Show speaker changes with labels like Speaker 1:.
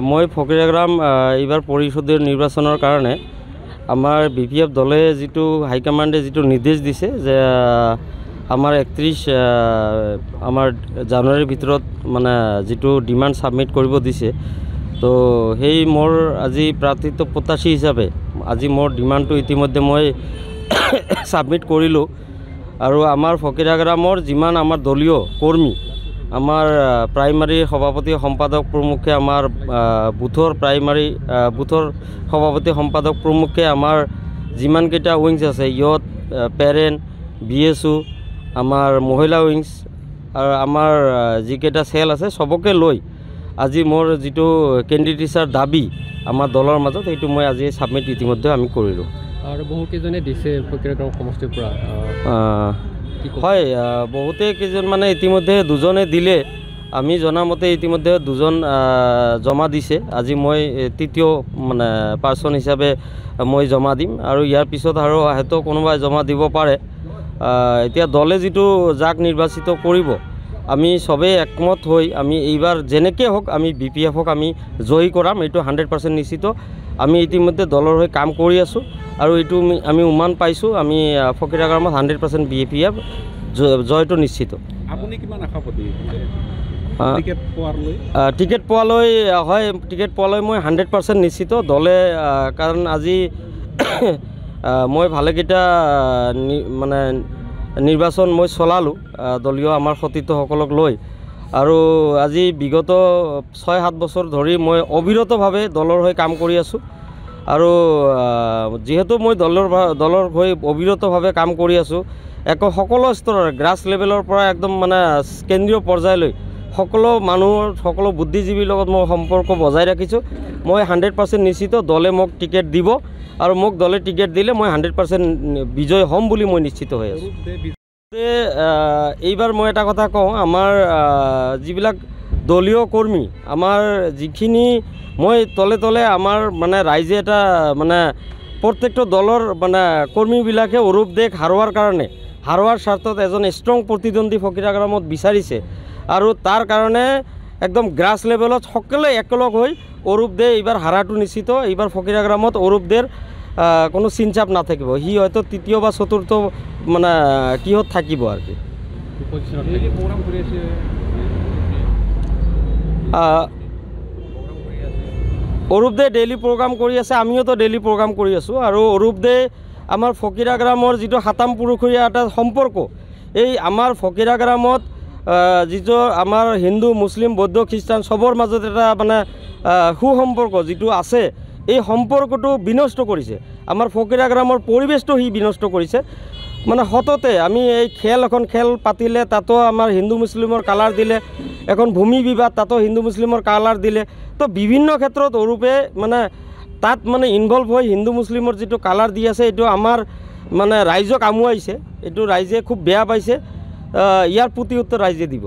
Speaker 1: মই ফকিৰাগ্ৰাম এইবাৰ পৰিষদীয় নিৰ্বাচনৰ কাৰণে আমাৰ BPF দলে যিটো হাইকমাণ্ডে যিটো নিৰ্দেশ দিছে যে আমাৰ 31 আমাৰ জানুৱাৰীৰ ভিতৰত মানে যিটো ডিমাণ্ড সাবমিট কৰিব দিছে তো সেই মোৰ আজি প্ৰাৰ্থিত্ব প্ৰত্যাশী হিচাপে আজি মোৰ ডিমাণ্ডটো ইতিমধ্যে মই সাবমিট কৰিলোঁ আৰু আমাৰ ফকিৰাগ্ৰামৰ যিমান আমাৰ দলীয় কৰ্মী আমাৰ প্ৰাইমাৰী সভাপতি সম্পাদক প্ৰমুখে আমাৰ বুথৰ প্ৰাইমাৰী বুথৰ সভাপতি সম্পাদক প্ৰমুখে আমাৰ যিমান কেইটা উইংছ আছে ইয়ত পেৰেণ্ট BSO আমাৰ মহিলা উইংছ আৰু আমাৰ যিকেইটা সেল আছে সবকে লৈ আজি মোৰ যিটো কেণ্ডিডেটছৰ দাবী আমাৰ দলৰ মাজত সেইটো মই আজি সাবমিট ইতিমধ্যে আমি কৰিলোঁ
Speaker 2: আৰু বহু কেজনে দিছে ফকিৰাগ্ৰাম সমষ্টিৰ পৰা
Speaker 1: হয় বহুতে কেজন মানে ইতিমধ্যে দুজনে দিলে আমি জনামতে ইতিমধ্যে দুজন জমা দিছে আজি মই তৃতীয় মানে পাৰ্সন হিচাপে মই জমা দিম আৰু ইয়াৰ পিছত আৰু হয়তো কোনোবাই জমা দিব পাৰে এতিয়া দলে যিটো যাক নিৰ্বাচিত কৰিব আমি সবে একমত হৈ আমি এইবাৰ যেনেকৈ হোক আমি BPF আমি জয়ী কৰাম এইটো 100% নিশ্চিত আমি ইতিমধ্যে দলৰ হৈ কাম কৰি আছোঁ আৰু এইটো আমি উমান পাইছোঁ আমি ফকিৰাগ্ৰামত 100% BPF জয়টো নিশ্চিত
Speaker 3: আপুনি কিমান আশাবাদী
Speaker 1: টিকেট পোৱালৈ হয় টিকেট পোৱালৈ মই 100% নিশ্চিত দলে কাৰণ আজি মই ভালেকেইটা মানে নিৰ্বাচন মই চলালোঁ দলীয় আমাৰ সতীৰ্থসকলক লৈ আৰু আজি বিগত 6-7 বছৰ ধৰি মই অবিৰতভাৱে দলৰ হৈ কাম কৰি আছোঁ আৰু যেহেতু মই দলৰ হৈ অবিৰতভাৱে কাম কৰি আছোঁ সকলো স্তৰৰ গ্ৰাছ লেভেলৰ পৰা একদম মানে কেন্দ্ৰীয় পৰ্যায়লৈ সকলো মানুহৰ সকলো বুদ্ধিজীৱীৰ লগত মই সম্পৰ্ক বজাই ৰাখিছোঁ মই 100% নিশ্চিত দলে মোক টিকেট দিব আৰু মোক দলে টিকেট দিলে মই 100% বিজয় হ'ম বুলি মই নিশ্চিত হৈ আছোঁ এইবাৰ মই এটা কথা কওঁ আমাৰ যিবিলাক দলীয় কৰ্মী আমাৰ যিখিনি মই তলে তলে আমাৰ মানে ৰাইজে এটা মানে প্ৰত্যেকটো দলৰ মানে কৰ্মীবিলাকে অৰূপ দেক হাৰোৱাৰ কাৰণে হাৰোৱাৰ স্বাৰ্থত এজন ষ্ট্ৰং প্ৰতিদ্বন্দ্বী ফকিৰাগ্ৰামত বিচাৰিছে আৰু তাৰ কাৰণে একদম গ্ৰাছ লেভেলত সকলোৱে একেলগ হৈ অৰূপ দে এইবাৰ হাৰাটো নিশ্চিত এইবাৰ ফকিৰাগ্ৰামত অৰূপ দেৰ কোনো চিনচাপ নাথাকিব সি হয়তো তৃতীয় বা চতুৰ্থ মানে কিহত থাকিব আৰু কি অৰূপ দে ডেইলি প্ৰগ্ৰাম কৰি আছে আমিওতো ডেইলি প্ৰগ্ৰাম কৰি আছোঁ আৰু অৰূপ দে আমাৰ ফকিৰাগ্ৰামৰ যিটো সাতাম পুৰুষীয়া এটা সম্পৰ্ক এই আমাৰ ফকিৰাগ্ৰামত যিটো আমাৰ হিন্দু মুছলিম বৌদ্ধ খ্ৰীষ্টান সবৰ মাজত এটা মানে সুসম্পৰ্ক যিটো আছে এই সম্পৰ্কটো বিনষ্ট কৰিছে আমাৰ ফকিৰাগ্ৰামৰ পৰিৱেশটো সি বিনষ্ট কৰিছে মানে সততে আমি এই এখন খেল পাতিলে তাতো আমাৰ হিন্দু মুছলিমৰ কালাৰ দিলে এখন ভূমি বিবাদ তাতো হিন্দু মুছলিমৰ কালাৰ দিলে তো বিভিন্ন ক্ষেত্ৰত অৰূপে মানে তাত মানে ইনভলভ হৈ হিন্দু মুছলিমৰ যিটো কালাৰ দি আছে এইটো আমাৰ মানে ৰাইজক আমুৱাইছে এইটো ৰাইজে খুব বেয়া পাইছে ইয়াৰ প্ৰতি উত্তৰ ৰাইজে দিব